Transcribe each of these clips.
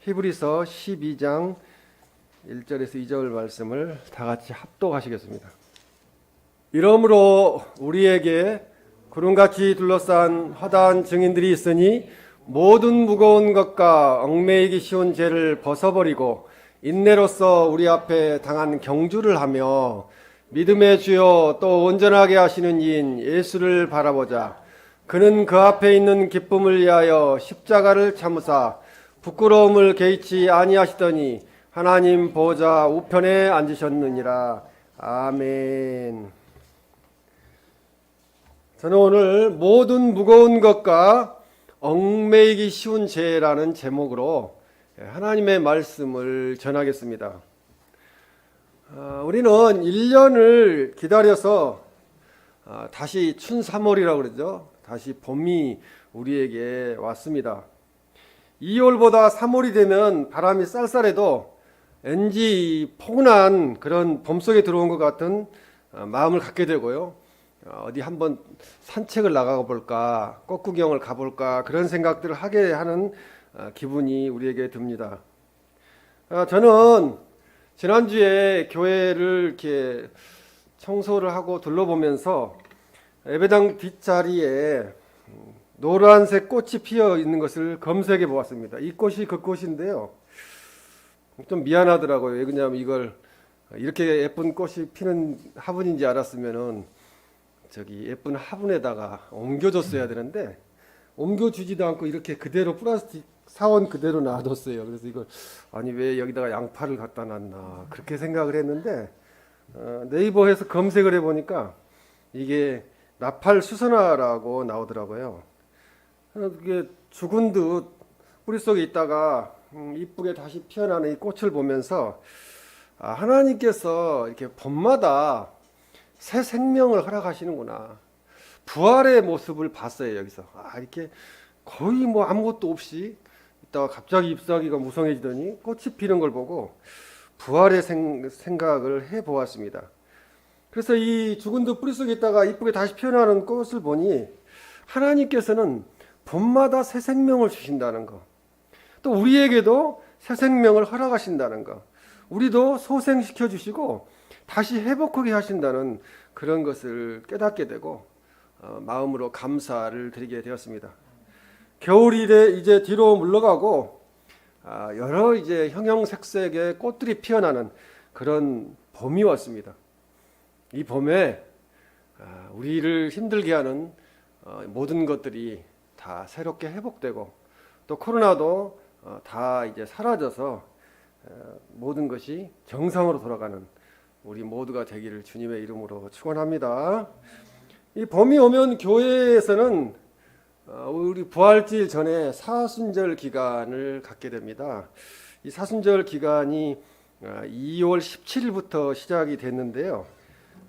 히브리서 12장 1절에서 2절 말씀을 다 같이 합독하시겠습니다. 이러므로 우리에게 구름같이 둘러싼 허다한 증인들이 있으니 모든 무거운 것과 얽매이기 쉬운 죄를 벗어버리고 인내로써 우리 앞에 당한 경주를 하며 믿음의 주요 또 온전하게 하시는 이인 예수를 바라보자. 그는 그 앞에 있는 기쁨을 위하여 십자가를 참으사 부끄러움을 개의치 아니하시더니 하나님 보좌 우편에 앉으셨느니라. 아멘. 저는 오늘 모든 무거운 것과 얽매이기 쉬운 죄라는 제목으로 하나님의 말씀을 전하겠습니다. 우리는 1년을 기다려서 다시 춘3월이라고 그러죠. 다시 봄이 우리에게 왔습니다. 2월보다 3월이 되면 바람이 쌀쌀해도 왠지 포근한 그런 봄속에 들어온 것 같은 마음을 갖게 되고요. 어디 한번 산책을 나가 볼까, 꽃구경을 가볼까 그런 생각들을 하게 하는 기분이 우리에게 듭니다. 저는 지난주에 교회를 이렇게 청소를 하고 둘러보면서 예배당 뒷자리에 노란색 꽃이 피어 있는 것을 검색해 보았습니다. 이 꽃이 그 꽃인데요. 좀 미안하더라고요. 왜냐하면 이걸 이렇게 예쁜 꽃이 피는 화분인지 알았으면은 저기 예쁜 화분에다가 옮겨줬어야 되는데 옮겨주지도 않고 이렇게 그대로 플라스틱 사원 그대로 놔뒀어요. 그래서 이걸 아니 왜 여기다가 양파를 갖다 놨나 그렇게 생각을 했는데 네이버에서 검색을 해보니까 이게 나팔 수선화라고 나오더라고요. 그게 죽은 듯 뿌리 속에 있다가 이쁘게 다시 피어나는 이 꽃을 보면서 하나님께서 이렇게 봄마다 새 생명을 허락하시는구나. 부활의 모습을 봤어요. 여기서 이렇게 거의 뭐 아무것도 없이 있다가 갑자기 잎사귀가 무성해지더니 꽃이 피는 걸 보고 부활의 생각을 해보았습니다. 그래서 이 죽은 듯 뿌리 속에 있다가 이쁘게 다시 피어나는 꽃을 보니 하나님께서는 봄마다 새 생명을 주신다는 거, 또 우리에게도 새 생명을 허락하신다는 거, 우리도 소생시켜 주시고 다시 회복하게 하신다는 그런 것을 깨닫게 되고 마음으로 감사를 드리게 되었습니다. 겨울이 이제 뒤로 물러가고 여러 이제 형형색색의 꽃들이 피어나는 그런 봄이 왔습니다. 이 봄에 우리를 힘들게 하는 모든 것들이 다 새롭게 회복되고 또 코로나도 다 이제 사라져서 모든 것이 정상으로 돌아가는 우리 모두가 되기를 주님의 이름으로 축원합니다. 이 봄이 오면 교회에서는 우리 부활주일 전에 사순절 기간을 갖게 됩니다. 이 사순절 기간이 2월 17일부터 시작이 됐는데요.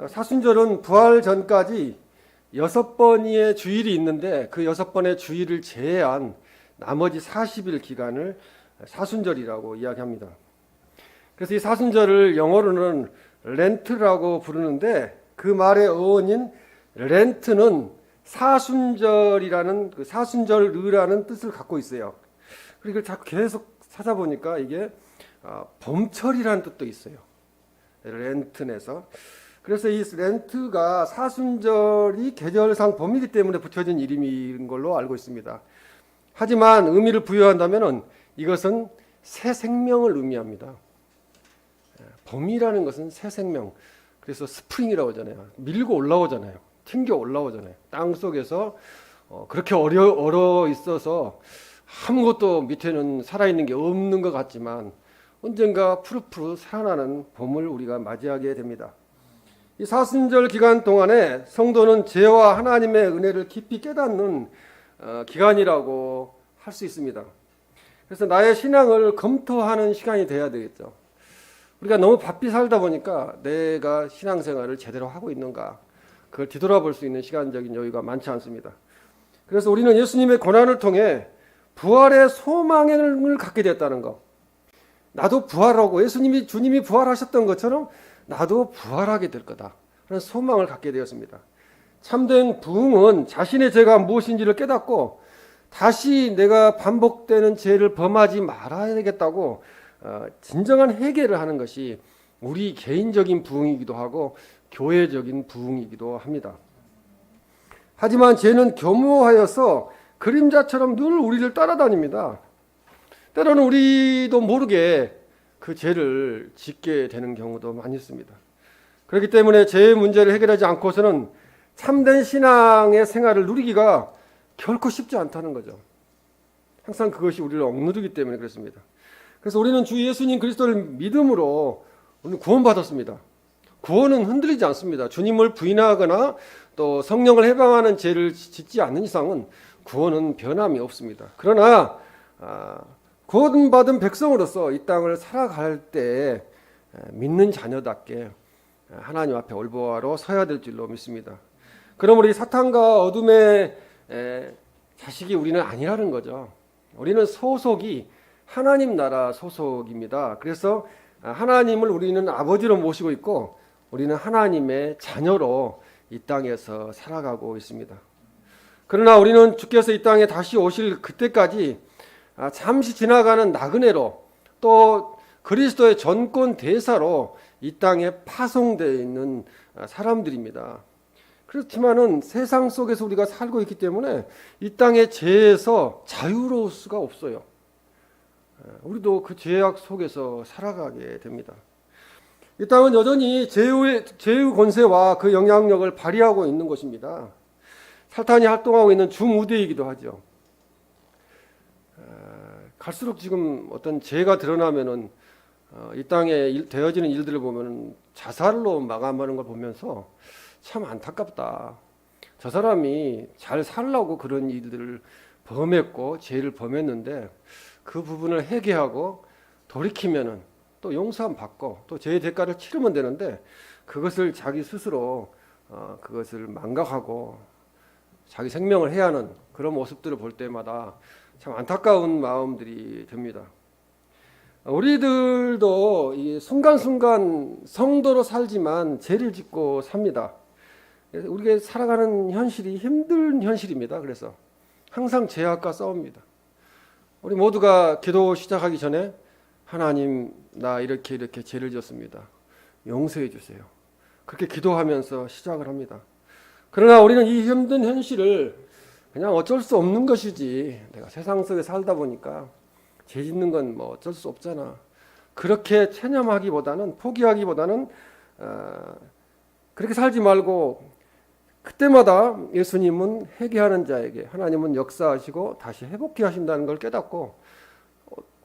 사순절은 부활 전까지 6번의 주일이 있는데 그 6번의 주일을 제외한 나머지 40일 기간을 사순절이라고 이야기합니다. 그래서 이 사순절을 영어로는 렌트라고 부르는데 그 말의 어원인 렌트는 사순절이라는 그 사순절이라는 뜻을 갖고 있어요. 그리고 자꾸 계속 찾아보니까 이게 봄철이라는 뜻도 있어요. 렌트에서. 그래서 이 렌트가 사순절이 계절상 봄이기 때문에 붙여진 이름인 걸로 알고 있습니다. 하지만 의미를 부여한다면 이것은 새 생명을 의미합니다. 봄이라는 것은 새 생명. 그래서 스프링이라고 하잖아요. 밀고 올라오잖아요. 튕겨 올라오잖아요. 땅 속에서 그렇게 얼어 있어서 아무것도 밑에는 살아있는 게 없는 것 같지만 언젠가 푸르푸르 살아나는 봄을 우리가 맞이하게 됩니다. 이 사순절 기간 동안에 성도는 죄와 하나님의 은혜를 깊이 깨닫는 기간이라고 할 수 있습니다. 그래서 나의 신앙을 검토하는 시간이 돼야 되겠죠. 우리가 너무 바삐 살다 보니까 내가 신앙생활을 제대로 하고 있는가 그걸 뒤돌아볼 수 있는 시간적인 여유가 많지 않습니다. 그래서 우리는 예수님의 고난을 통해 부활의 소망을 갖게 됐다는 것, 나도 부활하고 주님이 부활하셨던 것처럼 나도 부활하게 될 거다 그런 소망을 갖게 되었습니다. 참된 부흥은 자신의 죄가 무엇인지를 깨닫고 다시 내가 반복되는 죄를 범하지 말아야 되겠다고 진정한 회개를 하는 것이 우리 개인적인 부흥이기도 하고 교회적인 부흥이기도 합니다. 하지만 죄는 교묘하여서 그림자처럼 늘 우리를 따라다닙니다. 때로는 우리도 모르게 그 죄를 짓게 되는 경우도 많이 있습니다. 그렇기 때문에 죄의 문제를 해결하지 않고서는 참된 신앙의 생활을 누리기가 결코 쉽지 않다는 거죠. 항상 그것이 우리를 억누르기 때문에 그렇습니다. 그래서 우리는 주 예수님 그리스도를 믿음으로 우리는 구원받았습니다. 구원은 흔들리지 않습니다. 주님을 부인하거나 또 성령을 해방하는 죄를 짓지 않는 이상은 구원은 변함이 없습니다. 그러나 구원받은 백성으로서 이 땅을 살아갈 때 믿는 자녀답게 하나님 앞에 올바로 서야 될 줄로 믿습니다. 그러므로 이 사탄과 어둠의 자식이 우리는 아니라는 거죠. 우리는 소속이 하나님 나라 소속입니다. 그래서 하나님을 우리는 아버지로 모시고 있고 우리는 하나님의 자녀로 이 땅에서 살아가고 있습니다. 그러나 우리는 주께서 이 땅에 다시 오실 그때까지 잠시 지나가는 나그네로 또 그리스도의 전권 대사로 이 땅에 파송되어 있는 사람들입니다. 그렇지만은 세상 속에서 우리가 살고 있기 때문에 이 땅의 죄에서 자유로울 수가 없어요. 우리도 그 죄악 속에서 살아가게 됩니다. 이 땅은 여전히 죄의 권세와 그 영향력을 발휘하고 있는 곳입니다. 사탄이 활동하고 있는 주무대이기도 하죠. 갈수록 지금 어떤 죄가 드러나면은 이 땅에 되어지는 일들을 보면 자살로 마감하는 걸 보면서 참 안타깝다. 저 사람이 잘 살려고 그런 일들을 범했고 죄를 범했는데 그 부분을 회개하고 돌이키면은 또 용서함 받고 또 죄의 대가를 치르면 되는데 그것을 자기 스스로 그것을 망각하고 자기 생명을 해하는 그런 모습들을 볼 때마다 참 안타까운 마음들이 듭니다. 우리들도 이 순간순간 성도로 살지만 죄를 짓고 삽니다. 우리가 살아가는 현실이 힘든 현실입니다. 그래서 항상 죄악과 싸웁니다. 우리 모두가 기도 시작하기 전에 하나님 나 이렇게 죄를 지었습니다. 용서해 주세요. 그렇게 기도하면서 시작을 합니다. 그러나 우리는 이 힘든 현실을 그냥 어쩔 수 없는 것이지 내가 세상 속에 살다 보니까 죄 짓는 건 뭐 어쩔 수 없잖아. 그렇게 체념하기보다는 포기하기보다는 그렇게 살지 말고 그때마다 예수님은 회개하는 자에게 하나님은 역사하시고 다시 회복해 하신다는 걸 깨닫고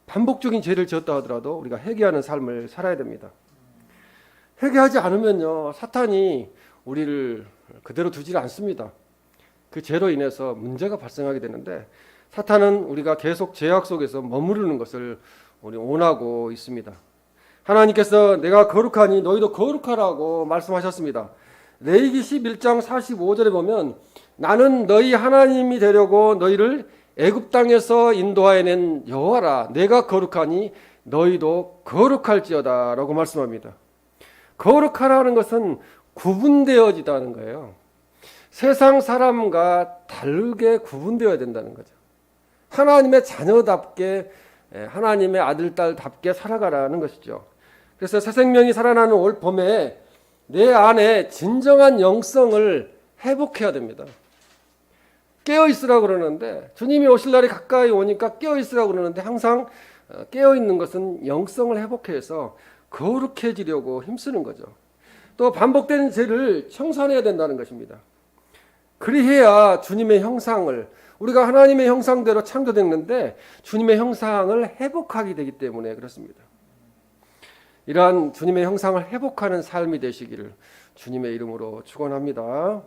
반복적인 죄를 지었다 하더라도 우리가 회개하는 삶을 살아야 됩니다. 회개하지 않으면요 사탄이 우리를 그대로 두질 않습니다. 그 죄로 인해서 문제가 발생하게 되는데 사탄은 우리가 계속 죄악 속에서 머무르는 것을 우리 원하고 있습니다. 하나님께서 내가 거룩하니 너희도 거룩하라고 말씀하셨습니다. 레위기 11장 45절에 보면 나는 너희 하나님이 되려고 너희를 애굽 땅에서 인도하여 낸 여호와라. 내가 거룩하니 너희도 거룩할지어다 라고 말씀합니다. 거룩하라는 것은 구분되어지다는 거예요. 세상 사람과 다르게 구분되어야 된다는 거죠. 하나님의 자녀답게 하나님의 아들 딸답게 살아가라는 것이죠. 그래서 새 생명이 살아나는 올 봄에 내 안에 진정한 영성을 회복해야 됩니다. 깨어있으라고 그러는데 주님이 오실 날이 가까이 오니까 깨어있으라고 그러는데 항상 깨어있는 것은 영성을 회복해서 거룩해지려고 힘쓰는 거죠. 또 반복되는 죄를 청산해야 된다는 것입니다. 그리해야 주님의 형상을 우리가 하나님의 형상대로 창조됐는데 주님의 형상을 회복하게 되기 때문에 그렇습니다. 이러한 주님의 형상을 회복하는 삶이 되시기를 주님의 이름으로 축원합니다.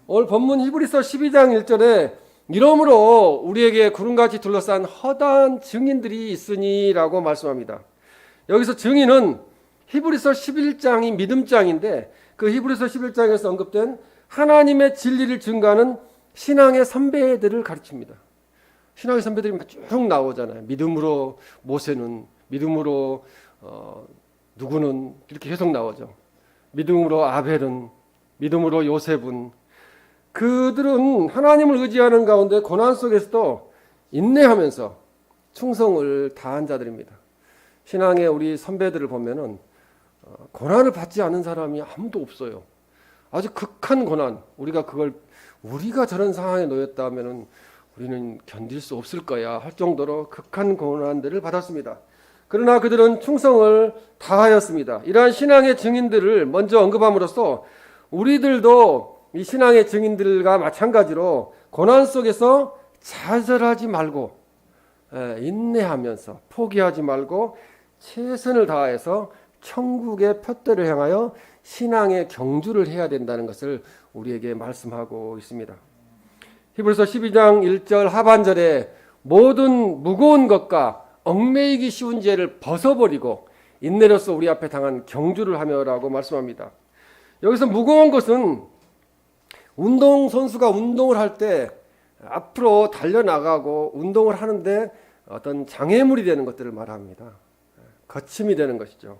오늘 본문 히브리서 12장 1절에 이러므로 우리에게 구름같이 둘러싼 허다한 증인들이 있으니라고 말씀합니다. 여기서 증인은 히브리서 11장이 믿음장인데 그 히브리서 11장에서 언급된 하나님의 진리를 증거하는 신앙의 선배들을 가르칩니다. 신앙의 선배들이 쭉 나오잖아요. 믿음으로 모세는, 믿음으로 누구는 이렇게 계속 나오죠. 믿음으로 아벨은, 믿음으로 요셉은. 그들은 하나님을 의지하는 가운데 고난 속에서도 인내하면서 충성을 다한 자들입니다. 신앙의 우리 선배들을 보면은 고난을 받지 않은 사람이 아무도 없어요. 아주 극한 고난, 우리가 저런 상황에 놓였다면은 우리는 견딜 수 없을 거야 할 정도로 극한 고난들을 받았습니다. 그러나 그들은 충성을 다하였습니다. 이러한 신앙의 증인들을 먼저 언급함으로써 우리들도 이 신앙의 증인들과 마찬가지로 고난 속에서 좌절하지 말고 인내하면서 포기하지 말고 최선을 다해서 천국의 푯대를 향하여 신앙의 경주를 해야 된다는 것을 우리에게 말씀하고 있습니다. 히브리서 12장 1절 하반절에 모든 무거운 것과 얽매이기 쉬운 죄를 벗어버리고 인내로서 우리 앞에 당한 경주를 하며라고 말씀합니다. 여기서 무거운 것은 운동선수가 운동을 할 때 앞으로 달려나가고 운동을 하는데 어떤 장애물이 되는 것들을 말합니다. 거침이 되는 것이죠.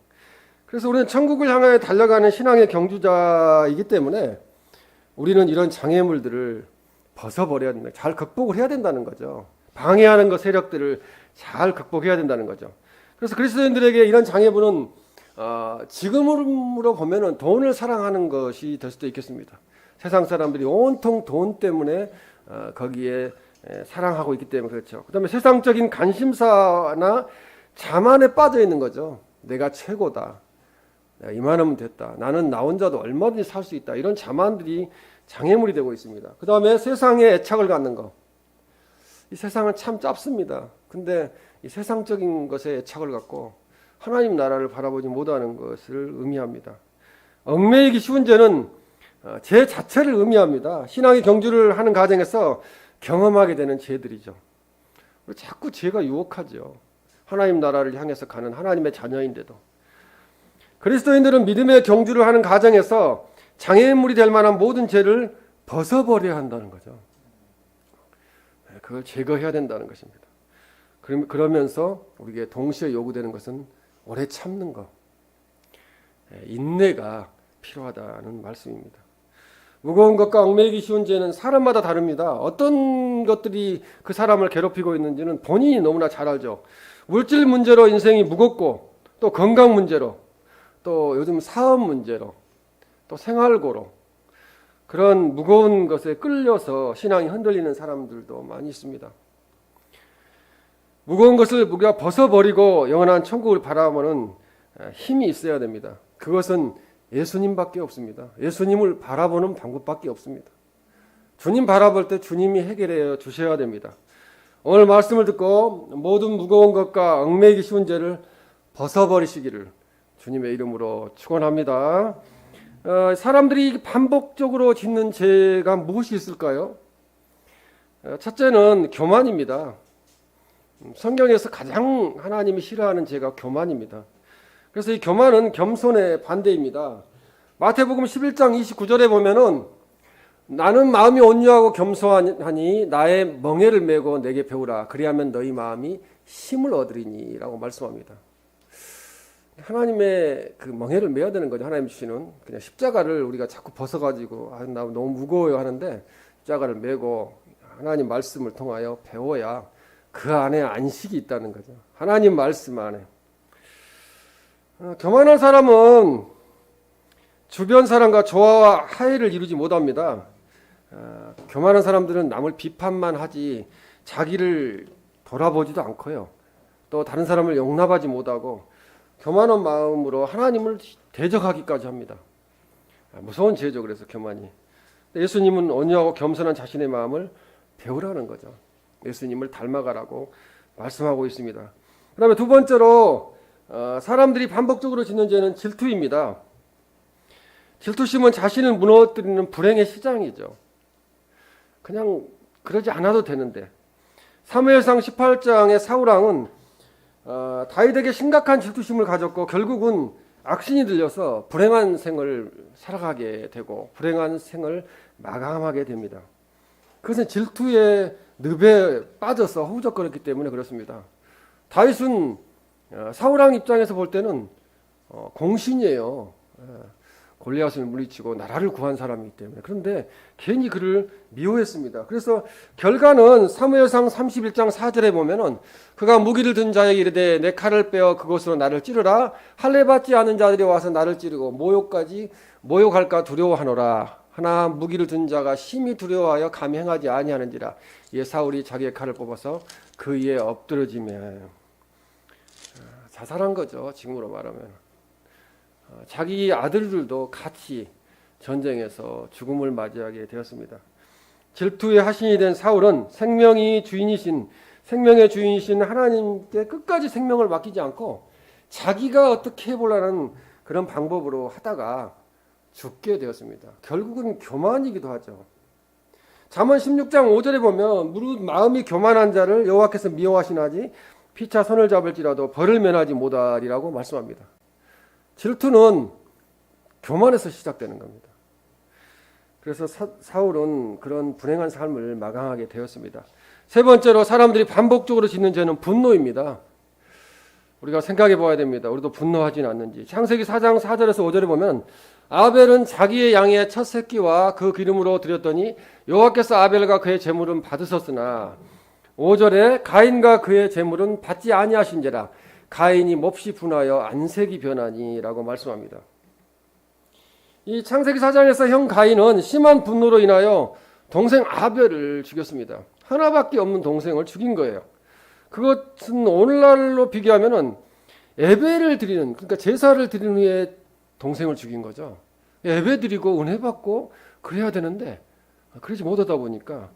그래서 우리는 천국을 향해 달려가는 신앙의 경주자이기 때문에 우리는 이런 장애물들을 벗어버려야 된다. 잘 극복을 해야 된다는 거죠. 방해하는 것 세력들을 잘 극복해야 된다는 거죠. 그래서 그리스도인들에게 이런 장애물은 지금으로 보면은 돈을 사랑하는 것이 될 수도 있겠습니다. 세상 사람들이 온통 돈 때문에 거기에 사랑하고 있기 때문에 그렇죠. 그다음에 세상적인 관심사나 자만에 빠져 있는 거죠. 내가 최고다. 내가 이만하면 됐다. 나는 나 혼자도 얼마든지 살 수 있다. 이런 자만들이 장애물이 되고 있습니다. 그 다음에 세상에 애착을 갖는 것. 이 세상은 참 짧습니다. 근데 이 세상적인 것에 애착을 갖고 하나님 나라를 바라보지 못하는 것을 의미합니다. 얽매이기 쉬운 죄는 죄 자체를 의미합니다. 신앙의 경주를 하는 과정에서 경험하게 되는 죄들이죠. 자꾸 죄가 유혹하죠. 하나님 나라를 향해서 가는 하나님의 자녀인데도. 그리스도인들은 믿음의 경주를 하는 과정에서 장애물이 될 만한 모든 죄를 벗어버려야 한다는 거죠. 그걸 제거해야 된다는 것입니다. 그러면서 우리에게 동시에 요구되는 것은 오래 참는 것, 인내가 필요하다는 말씀입니다. 무거운 것과 얽매이기 쉬운 죄는 사람마다 다릅니다. 어떤 것들이 그 사람을 괴롭히고 있는지는 본인이 너무나 잘 알죠. 물질 문제로 인생이 무겁고 또 건강 문제로 또 요즘 사업 문제로 또 생활고로 그런 무거운 것에 끌려서 신앙이 흔들리는 사람들도 많이 있습니다. 무거운 것을 우리가 벗어버리고 영원한 천국을 바라보는 힘이 있어야 됩니다. 그것은 예수님밖에 없습니다. 예수님을 바라보는 방법밖에 없습니다. 주님 바라볼 때 주님이 해결해 주셔야 됩니다. 오늘 말씀을 듣고 모든 무거운 것과 얽매이기 쉬운 죄를 벗어버리시기를 주님의 이름으로 축원합니다. 사람들이 반복적으로 짓는 죄가 무엇이 있을까요? 첫째는 교만입니다. 성경에서 가장 하나님이 싫어하는 죄가 교만입니다. 그래서 이 교만은 겸손의 반대입니다. 마태복음 11장 29절에 보면은 나는 마음이 온유하고 겸손하니 나의 멍에를 메고 내게 배우라. 그리하면 너희 마음이 힘을 얻으리니 라고 말씀합니다. 하나님의 그 멍에를 메야 되는 거죠. 하나님 주시는 그냥 십자가를 우리가 자꾸 벗어가지고 나 너무 무거워요 하는데 십자가를 메고 하나님 말씀을 통하여 배워야 그 안에 안식이 있다는 거죠. 하나님 말씀 안에. 교만한 사람은 주변 사람과 조화와 화해를 이루지 못합니다. 교만한 사람들은 남을 비판만 하지 자기를 돌아보지도 않고요. 또 다른 사람을 용납하지 못하고 교만한 마음으로 하나님을 대적하기까지 합니다. 무서운 죄죠. 그래서 교만이. 예수님은 온유하고 겸손한 자신의 마음을 배우라는 거죠. 예수님을 닮아가라고 말씀하고 있습니다. 그 다음에 두 번째로 사람들이 반복적으로 짓는 죄는 질투입니다. 질투심은 자신을 무너뜨리는 불행의 시장이죠. 그냥 그러지 않아도 되는데 사무엘상 18장의 사울왕은 다윗에게 심각한 질투심을 가졌고 결국은 악신이 들려서 불행한 생을 살아가게 되고 불행한 생을 마감하게 됩니다. 그것은 질투의 늪에 빠져서 허우적거렸기 때문에 그렇습니다. 다윗은 사울왕 입장에서 볼 때는 공신이에요. 골리앗을 물리치고 나라를 구한 사람이기 때문에. 그런데 괜히 그를 미워했습니다. 그래서 결과는 사무엘상 31장 4절에 보면은 그가 무기를 든 자에게 이르되 내 칼을 빼어 그곳으로 나를 찌르라. 할례 받지 않은 자들이 와서 나를 찌르고 모욕할까 두려워하노라. 하나 무기를 든 자가 심히 두려워하여 감히 행하지 아니하는지라. 이에 사울이 자기의 칼을 뽑아서 그 위에 엎드러지며 자살한 거죠. 지금으로 말하면. 자기 아들들도 같이 전쟁에서 죽음을 맞이하게 되었습니다. 질투의 하신이 된 사울은 생명의 주인이신 하나님께 끝까지 생명을 맡기지 않고 자기가 어떻게 해보려는 그런 방법으로 하다가 죽게 되었습니다. 결국은 교만이기도 하죠. 잠언 16장 5절에 보면 무릇 마음이 교만한 자를 여호와께서 미워하시나지 피차 손을 잡을지라도 벌을 면하지 못하리라고 말씀합니다. 질투는 교만에서 시작되는 겁니다. 그래서 사울은 그런 불행한 삶을 마감하게 되었습니다. 세 번째로 사람들이 반복적으로 짓는 죄는 분노입니다. 우리가 생각해 봐야 됩니다. 우리도 분노하지는 않는지. 창세기 4장 4절에서 5절에 보면 아벨은 자기의 양의 첫 새끼와 그 기름으로 드렸더니 여호와께서 아벨과 그의 제물은 받으셨으나 5절에 가인과 그의 제물은 받지 아니하신지라 가인이 몹시 분하여 안색이 변하니라고 말씀합니다. 이 창세기 4장에서 형 가인은 심한 분노로 인하여 동생 아벨을 죽였습니다. 하나밖에 없는 동생을 죽인 거예요. 그것은 오늘날로 비교하면은 예배를 드리는, 그러니까 제사를 드리는 후에 동생을 죽인 거죠. 예배 드리고 은혜 받고 그래야 되는데 그러지 못하다 보니까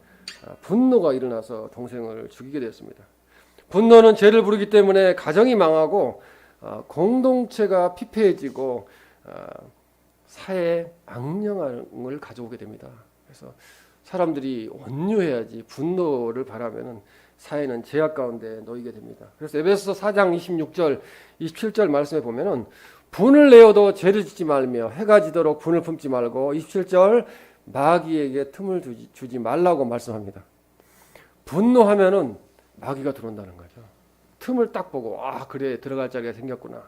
분노가 일어나서 동생을 죽이게 되었습니다. 분노는 죄를 부르기 때문에 가정이 망하고 공동체가 피폐해지고 사회에 악령을 가져오게 됩니다. 그래서 사람들이 온유해야지 분노를 바라면은 사회는 죄악 가운데 놓이게 됩니다. 그래서 에베소서 4장 26절, 27절 말씀에 보면은 분을 내어도 죄를 짓지 말며 해가 지도록 분을 품지 말고 27절 마귀에게 틈을 주지 말라고 말씀합니다. 분노하면은 마귀가 들어온다는 거죠. 틈을 딱 보고 그래 들어갈 자리가 생겼구나.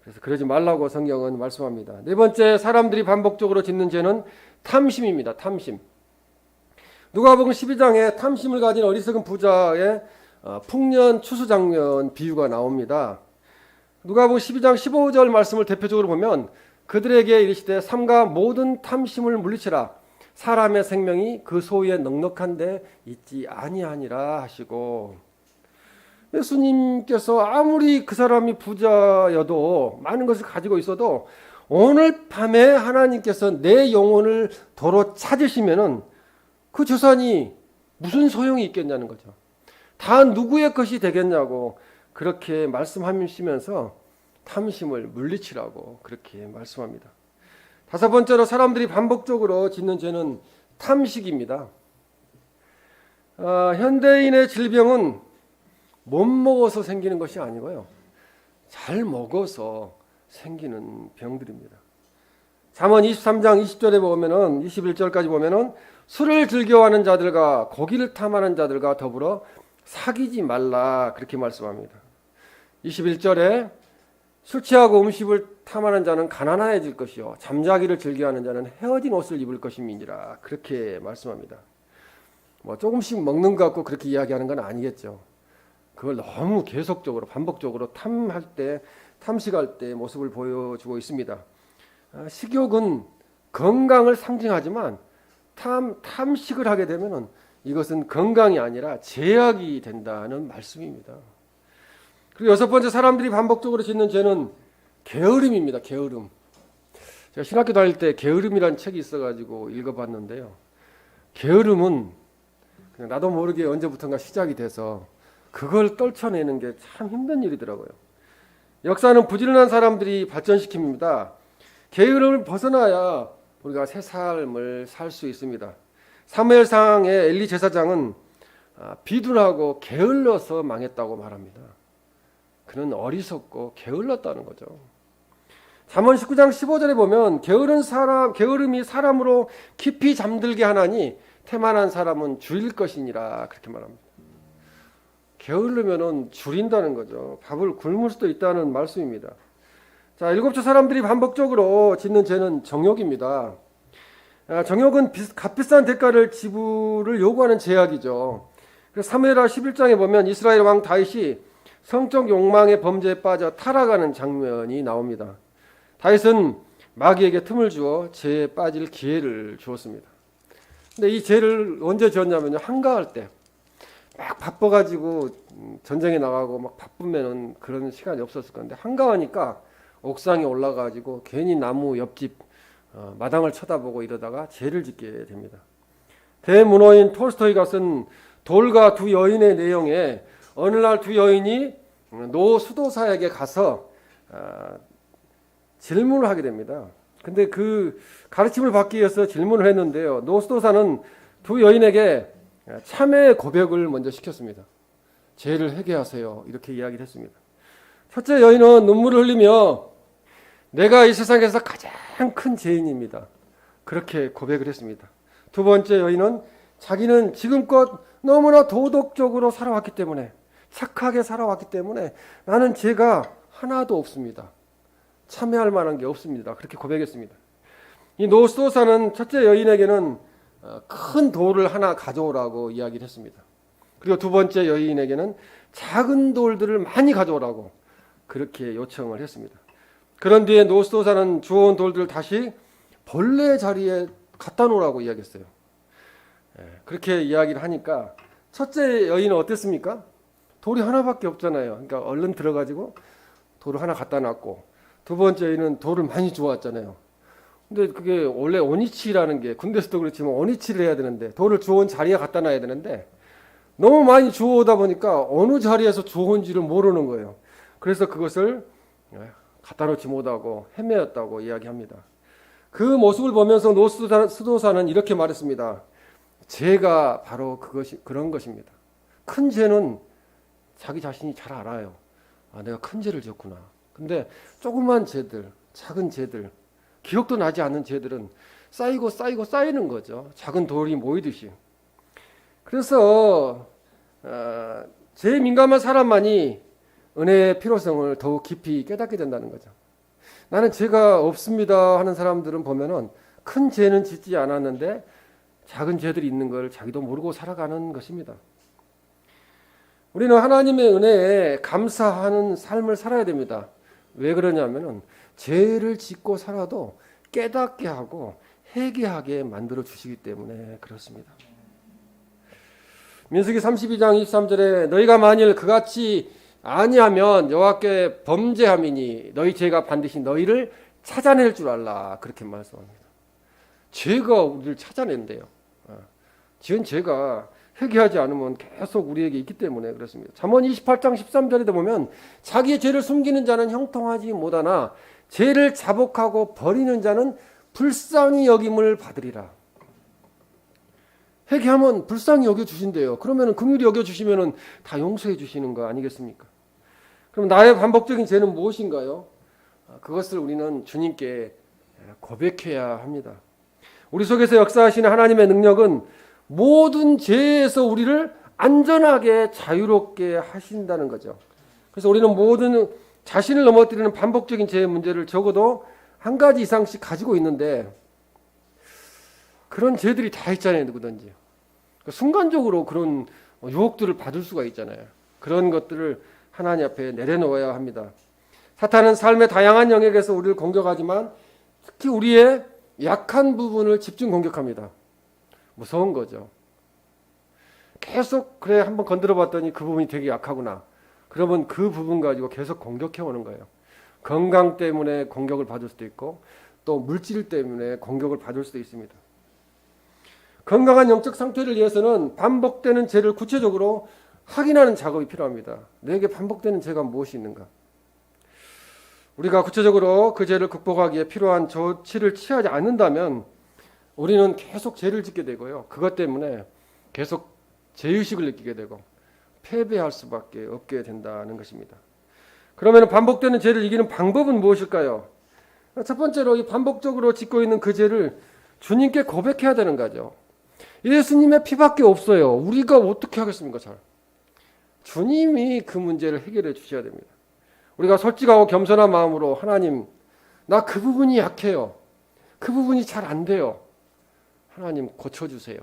그래서 그러지 말라고 성경은 말씀합니다. 네 번째 사람들이 반복적으로 짓는 죄는 탐심입니다. 탐심. 누가복음 12장에 탐심을 가진 어리석은 부자의 풍년 추수 장면 비유가 나옵니다. 누가복음 12장 15절 말씀을 대표적으로 보면 그들에게 이르시되 삼가 모든 탐심을 물리치라. 사람의 생명이 그 소유에 넉넉한데 있지 아니하니라 하시고, 예수님께서 아무리 그 사람이 부자여도 많은 것을 가지고 있어도 오늘 밤에 하나님께서 내 영혼을 도로 찾으시면은 그 재산이 무슨 소용이 있겠냐는 거죠. 다 누구의 것이 되겠냐고 그렇게 말씀하시면서 탐심을 물리치라고 그렇게 말씀합니다. 다섯 번째로 사람들이 반복적으로 짓는 죄는 탐식입니다. 현대인의 질병은 못 먹어서 생기는 것이 아니고요. 잘 먹어서 생기는 병들입니다. 잠언 23장 20절에 보면은 21절까지 보면은 술을 즐겨하는 자들과 고기를 탐하는 자들과 더불어 사귀지 말라 그렇게 말씀합니다. 21절에 술 취하고 음식을 탐하는 자는 가난해질 것이요 잠자기를 즐겨하는 자는 헤어진 옷을 입을 것임이니라 그렇게 말씀합니다. 조금씩 먹는 것 같고 그렇게 이야기하는 건 아니겠죠. 그걸 너무 계속적으로 반복적으로 탐식할 때 모습을 보여주고 있습니다. 식욕은 건강을 상징하지만 탐식을 하게 되면은 이것은 건강이 아니라 제약이 된다는 말씀입니다. 그리고 여섯 번째 사람들이 반복적으로 짓는 죄는 게으름입니다. 게으름. 제가 신학교 다닐 때 게으름이라는 책이 있어가지고 읽어봤는데요. 게으름은 그냥 나도 모르게 언제부턴가 시작이 돼서 그걸 떨쳐내는 게 참 힘든 일이더라고요. 역사는 부지런한 사람들이 발전시킵니다. 게으름을 벗어나야 우리가 새 삶을 살 수 있습니다. 사무엘상의 엘리 제사장은 비둔하고 게을러서 망했다고 말합니다. 그는 어리석고 게을렀다는 거죠. 잠언 19장 15절에 보면 게으름이 사람으로 깊이 잠들게 하나니 태만한 사람은 줄일 것이니라 그렇게 말합니다. 게으르면은 줄인다는 거죠. 밥을 굶을 수도 있다는 말씀입니다. 자, 7조 사람들이 반복적으로 짓는 죄는 정욕입니다. 정욕은 값비싼 대가를 지불을 요구하는 제약이죠. 그래서 사무엘하 11장에 보면 이스라엘 왕 다윗이 성적 욕망의 범죄에 빠져 타락하는 장면이 나옵니다. 다윗은 마귀에게 틈을 주어 죄에 빠질 기회를 주었습니다. 근데 이 죄를 언제 지었냐면요, 한가할 때 막 바빠가지고 전쟁에 나가고 막 바쁘면은 그런 시간이 없었을 건데, 한가하니까 옥상에 올라가지고 괜히 나무 옆집 마당을 쳐다보고 이러다가 죄를 짓게 됩니다. 대문호인 톨스토이가 쓴 돌과 두 여인의 내용에 어느 날 두 여인이 노 수도사에게 가서 질문을 하게 됩니다. 근데 그 가르침을 받기 위해서 질문을 했는데요, 노 수도사는 두 여인에게 참회의 고백을 먼저 시켰습니다. 죄를 회개하세요, 이렇게 이야기를 했습니다. 첫째 여인은 눈물을 흘리며 내가 이 세상에서 가장 큰 죄인입니다, 그렇게 고백을 했습니다. 두 번째 여인은 자기는 지금껏 너무나 도덕적으로 살아왔기 때문에, 착하게 살아왔기 때문에 나는 죄가 하나도 없습니다, 참회할 만한 게 없습니다, 그렇게 고백했습니다. 이 노수도사는 첫째 여인에게는 큰 돌을 하나 가져오라고 이야기를 했습니다. 그리고 두 번째 여인에게는 작은 돌들을 많이 가져오라고 그렇게 요청을 했습니다. 그런 뒤에 노수도사는 주워온 돌들을 다시 본래 자리에 갖다 놓으라고 이야기했어요. 그렇게 이야기를 하니까 첫째 여인은 어땠습니까? 돌이 하나밖에 없잖아요. 그러니까 얼른 들어가지고 돌을 하나 갖다 놨고, 두 번째 여인은 돌을 많이 주워왔잖아요. 근데 그게 원래 오니치라는 게, 군대에서도 그렇지만 오니치를 해야 되는데 돌을 주워온 자리에 갖다 놔야 되는데 너무 많이 주워오다 보니까 어느 자리에서 주워온지를 모르는 거예요. 그래서 그것을 갖다 놓지 못하고 헤매었다고 이야기합니다. 그 모습을 보면서 노수도사는 이렇게 말했습니다. 죄가 바로 그런 것입니다. 큰 죄는 자기 자신이 잘 알아요. 내가 큰 죄를 지었구나. 근데 조그만 죄들, 작은 죄들, 기억도 나지 않는 죄들은 쌓이고 쌓이는 거죠. 작은 돌이 모이듯이. 그래서 죄에 민감한 사람만이 은혜의 필요성을 더욱 깊이 깨닫게 된다는 거죠. 나는 죄가 없습니다 하는 사람들은 보면은 큰 죄는 짓지 않았는데 작은 죄들이 있는 걸 자기도 모르고 살아가는 것입니다. 우리는 하나님의 은혜에 감사하는 삶을 살아야 됩니다. 왜 그러냐면은 죄를 짓고 살아도 깨닫게 하고 회개하게 만들어 주시기 때문에 그렇습니다. 민수기 32장 23절에 너희가 만일 그같이 아니하면 여호와께 범죄함이니 너희 죄가 반드시 너희를 찾아낼 줄 알라, 그렇게 말씀합니다. 죄가 우리를 찾아낸대요. 지은 죄가 회개하지 않으면 계속 우리에게 있기 때문에 그렇습니다. 잠언 28장 13절에도 보면 자기의 죄를 숨기는 자는 형통하지 못하나 죄를 자복하고 버리는 자는 불쌍히 여김을 받으리라. 회개하면 불쌍히 여겨주신대요. 그러면 긍휼히 여겨주시면 다 용서해 주시는 거 아니겠습니까? 그럼 나의 반복적인 죄는 무엇인가요? 그것을 우리는 주님께 고백해야 합니다. 우리 속에서 역사하시는 하나님의 능력은 모든 죄에서 우리를 안전하게 자유롭게 하신다는 거죠. 그래서 우리는 모든 자신을 넘어뜨리는 반복적인 죄의 문제를 적어도 한 가지 이상씩 가지고 있는데, 그런 죄들이 다 있잖아요, 누구든지. 순간적으로 그런 유혹들을 받을 수가 있잖아요. 그런 것들을 하나님 앞에 내려놓아야 합니다. 사탄은 삶의 다양한 영역에서 우리를 공격하지만 특히 우리의 약한 부분을 집중 공격합니다. 무서운 거죠. 계속 그래 한번 건드려 봤더니 그 부분이 되게 약하구나. 그러면 그 부분 가지고 계속 공격해 오는 거예요. 건강 때문에 공격을 받을 수도 있고 또 물질 때문에 공격을 받을 수도 있습니다. 건강한 영적 상태를 위해서는 반복되는 죄를 구체적으로 확인하는 작업이 필요합니다. 내게 반복되는 죄가 무엇이 있는가? 우리가 구체적으로 그 죄를 극복하기에 필요한 조치를 취하지 않는다면 우리는 계속 죄를 짓게 되고요. 그것 때문에 계속 죄의식을 느끼게 되고 패배할 수밖에 없게 된다는 것입니다. 그러면 반복되는 죄를 이기는 방법은 무엇일까요? 첫 번째로 이 반복적으로 짓고 있는 그 죄를 주님께 고백해야 되는 거죠. 예수님의 피밖에 없어요. 우리가 어떻게 하겠습니까? 잘. 주님이 그 문제를 해결해 주셔야 됩니다. 우리가 솔직하고 겸손한 마음으로 하나님, 나 그 부분이 약해요. 그 부분이 잘 안 돼요. 하나님 고쳐주세요.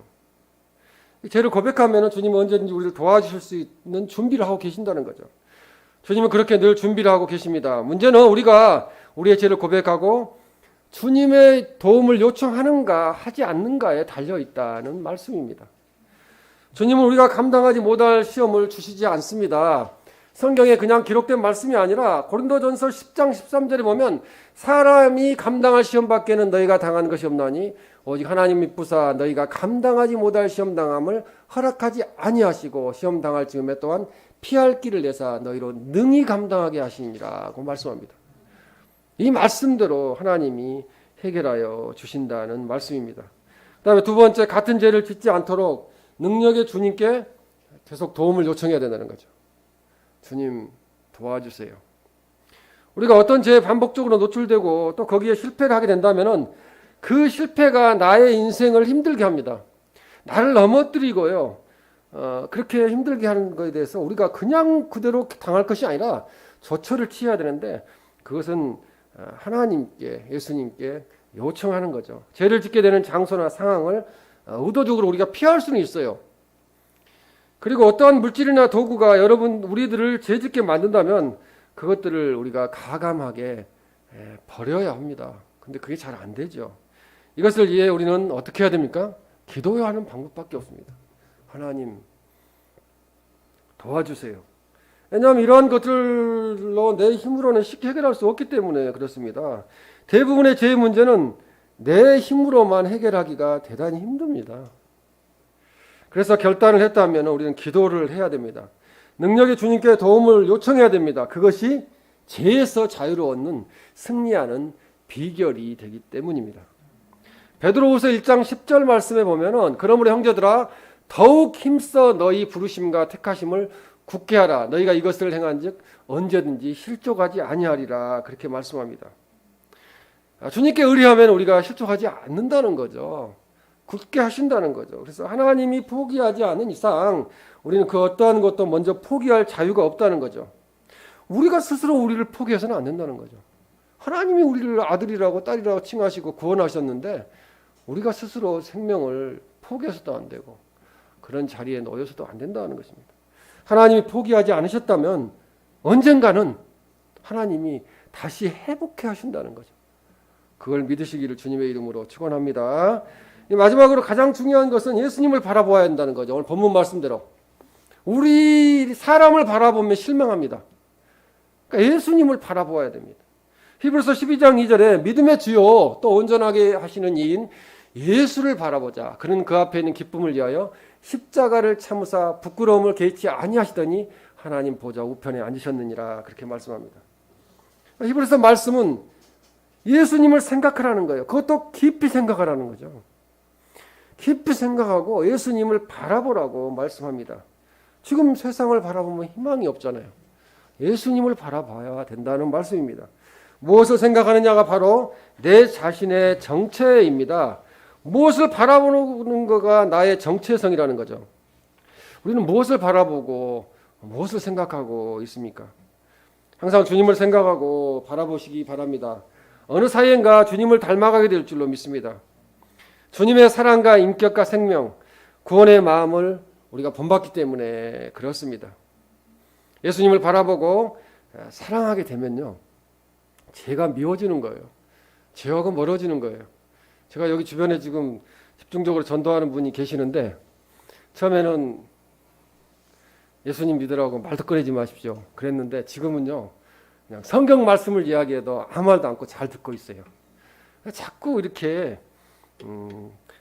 죄를 고백하면 주님은 언제든지 우리를 도와주실 수 있는 준비를 하고 계신다는 거죠. 주님은 그렇게 늘 준비를 하고 계십니다. 문제는 우리가 우리의 죄를 고백하고 주님의 도움을 요청하는가 하지 않는가에 달려 있다는 말씀입니다. 주님은 우리가 감당하지 못할 시험을 주시지 않습니다. 성경에 그냥 기록된 말씀이 아니라 고린도전서 10장 13절에 보면 사람이 감당할 시험밖에는 너희가 당한 것이 없나니 오직 하나님 믿부사 너희가 감당하지 못할 시험 당함을 허락하지 아니하시고 시험 당할 즈음에 또한 피할 길을 내사 너희로 능히 감당하게 하시니라고 말씀합니다. 이 말씀대로 하나님이 해결하여 주신다는 말씀입니다. 그다음에 두 번째, 같은 죄를 짓지 않도록 능력의 주님께 계속 도움을 요청해야 된다는 거죠. 주님 도와주세요. 우리가 어떤 죄에 반복적으로 노출되고 또 거기에 실패를 하게 된다면은 그 실패가 나의 인생을 힘들게 합니다. 나를 넘어뜨리고요. 그렇게 힘들게 하는 것에 대해서 우리가 그냥 그대로 당할 것이 아니라 조처를 취해야 되는데 그것은 하나님께, 예수님께 요청하는 거죠. 죄를 짓게 되는 장소나 상황을 의도적으로 우리가 피할 수는 있어요. 그리고 어떠한 물질이나 도구가 우리들을 죄 짓게 만든다면 그것들을 우리가 가감하게 버려야 합니다. 근데 그게 잘 안 되죠. 이것을 이해 우리는 어떻게 해야 됩니까? 기도해야 하는 방법밖에 없습니다. 하나님 도와주세요. 왜냐하면 이러한 것들로 내 힘으로는 쉽게 해결할 수 없기 때문에 그렇습니다. 대부분의 죄의 문제는 내 힘으로만 해결하기가 대단히 힘듭니다. 그래서 결단을 했다면 우리는 기도를 해야 됩니다. 능력의 주님께 도움을 요청해야 됩니다. 그것이 죄에서 자유를 얻는 승리하는 비결이 되기 때문입니다. 베드로후서 1장 10절 말씀에 보면은 그러므로 형제들아 더욱 힘써 너희 부르심과 택하심을 굳게 하라. 너희가 이것을 행한즉 언제든지 실족하지 아니하리라. 그렇게 말씀합니다. 주님께 의뢰하면 우리가 실족하지 않는다는 거죠. 굳게 하신다는 거죠. 그래서 하나님이 포기하지 않은 이상 우리는 그 어떠한 것도 먼저 포기할 자유가 없다는 거죠. 우리가 스스로 우리를 포기해서는 안 된다는 거죠. 하나님이 우리를 아들이라고 딸이라고 칭하시고 구원하셨는데 우리가 스스로 생명을 포기해서도 안 되고 그런 자리에 놓여서도 안 된다는 것입니다. 하나님이 포기하지 않으셨다면 언젠가는 하나님이 다시 회복해 하신다는 거죠. 그걸 믿으시기를 주님의 이름으로 축원합니다. 마지막으로 가장 중요한 것은 예수님을 바라보아야 한다는 거죠. 오늘 본문 말씀대로 우리 사람을 바라보면 실망합니다. 그러니까 예수님을 바라보아야 됩니다. 히브리서 12장 2절에 믿음의 주요 또 온전하게 하시는 이인 예수를 바라보자. 그는 그 앞에 있는 기쁨을 위하여 십자가를 참으사 부끄러움을 개의치 아니하시더니 하나님 보좌 우편에 앉으셨느니라. 그렇게 말씀합니다. 히브리서 말씀은 예수님을 생각하라는 거예요. 그것도 깊이 생각하라는 거죠. 깊이 생각하고 예수님을 바라보라고 말씀합니다. 지금 세상을 바라보면 희망이 없잖아요. 예수님을 바라봐야 된다는 말씀입니다. 무엇을 생각하느냐가 바로 내 자신의 정체입니다. 무엇을 바라보는 거가 나의 정체성이라는 거죠. 우리는 무엇을 바라보고 무엇을 생각하고 있습니까? 항상 주님을 생각하고 바라보시기 바랍니다. 어느 사이인가 주님을 닮아가게 될 줄로 믿습니다. 주님의 사랑과 인격과 생명, 구원의 마음을 우리가 본받기 때문에 그렇습니다. 예수님을 바라보고 사랑하게 되면요, 죄가 미워지는 거예요. 죄하고 멀어지는 거예요. 제가 여기 주변에 지금 집중적으로 전도하는 분이 계시는데 처음에는 예수님 믿으라고 말도 꺼내지 마십시오 그랬는데 지금은요 그냥 성경 말씀을 이야기해도 아무 말도 않고 잘 듣고 있어요. 자꾸 이렇게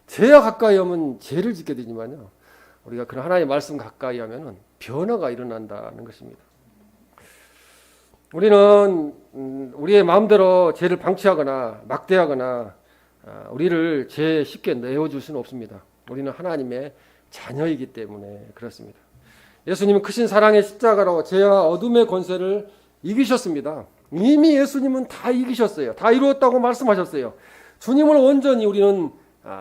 죄와 가까이 하면 죄를 짓게 되지만요, 우리가 그런 하나님의 말씀 가까이 하면은 변화가 일어난다는 것입니다. 우리는 우리의 마음대로 죄를 방치하거나 막대하거나 우리를 죄에 쉽게 내어줄 수는 없습니다. 우리는 하나님의 자녀이기 때문에 그렇습니다. 예수님은 크신 사랑의 십자가로 죄와 어둠의 권세를 이기셨습니다. 이미 예수님은 다 이기셨어요. 다 이루었다고 말씀하셨어요. 주님을 온전히 우리는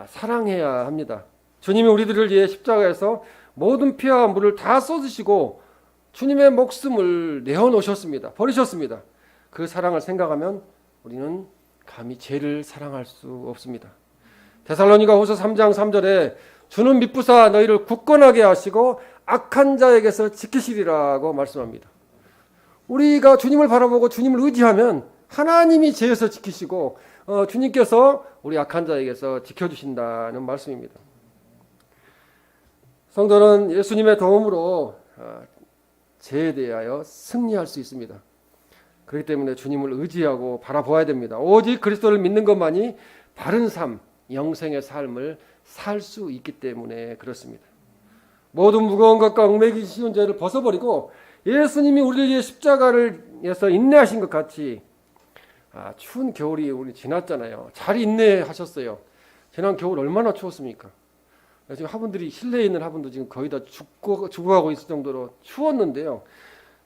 사랑해야 합니다. 주님이 우리들을 위해 십자가에서 모든 피와 물을 다 쏟으시고 주님의 목숨을 내어놓으셨습니다. 버리셨습니다. 그 사랑을 생각하면 우리는 감히 죄를 사랑할 수 없습니다. 데살로니가후서 3장 3절에 주는 미쁘사 너희를 굳건하게 하시고 악한 자에게서 지키시리라고 말씀합니다. 우리가 주님을 바라보고 주님을 의지하면 하나님이 죄에서 지키시고 주님께서 우리 악한 자에게서 지켜주신다는 말씀입니다. 성도는 예수님의 도움으로 죄에 대하여 승리할 수 있습니다. 그렇기 때문에 주님을 의지하고 바라보아야 됩니다. 오직 그리스도를 믿는 것만이 바른 삶, 영생의 삶을 살 수 있기 때문에 그렇습니다. 모든 무거운 것과 얽매이기 쉬운 죄를 벗어버리고 예수님이 우리를 위해 십자가를에서 인내하신 것 같이 추운 겨울이 우리 지났잖아요. 잘 인내하셨어요. 지난 겨울 얼마나 추웠습니까? 지금 화분들이 실내에 있는 화분도 지금 거의 다 죽어가고 있을 정도로 추웠는데요.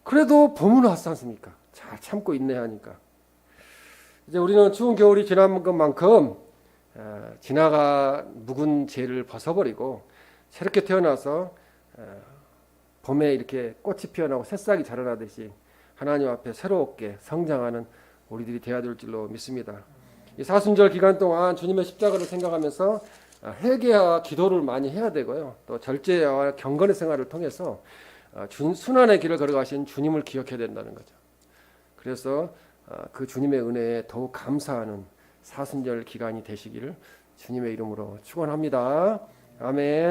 그래도 봄은 왔지 않습니까? 잘 참고 인내하니까. 이제 우리는 추운 겨울이 지난 것만큼 지나가 묵은 죄를 벗어버리고 새롭게 태어나서 봄에 이렇게 꽃이 피어나고 새싹이 자라나듯이 하나님 앞에 새롭게 성장하는 우리들이 되어야 될 줄로 믿습니다. 이 사순절 기간 동안 주님의 십자가를 생각하면서 회개와 기도를 많이 해야 되고요. 또 절제와 경건의 생활을 통해서 순환의 길을 걸어가신 주님을 기억해야 된다는 거죠. 그래서 그 주님의 은혜에 더욱 감사하는 사순절 기간이 되시기를 주님의 이름으로 축원합니다. 아멘.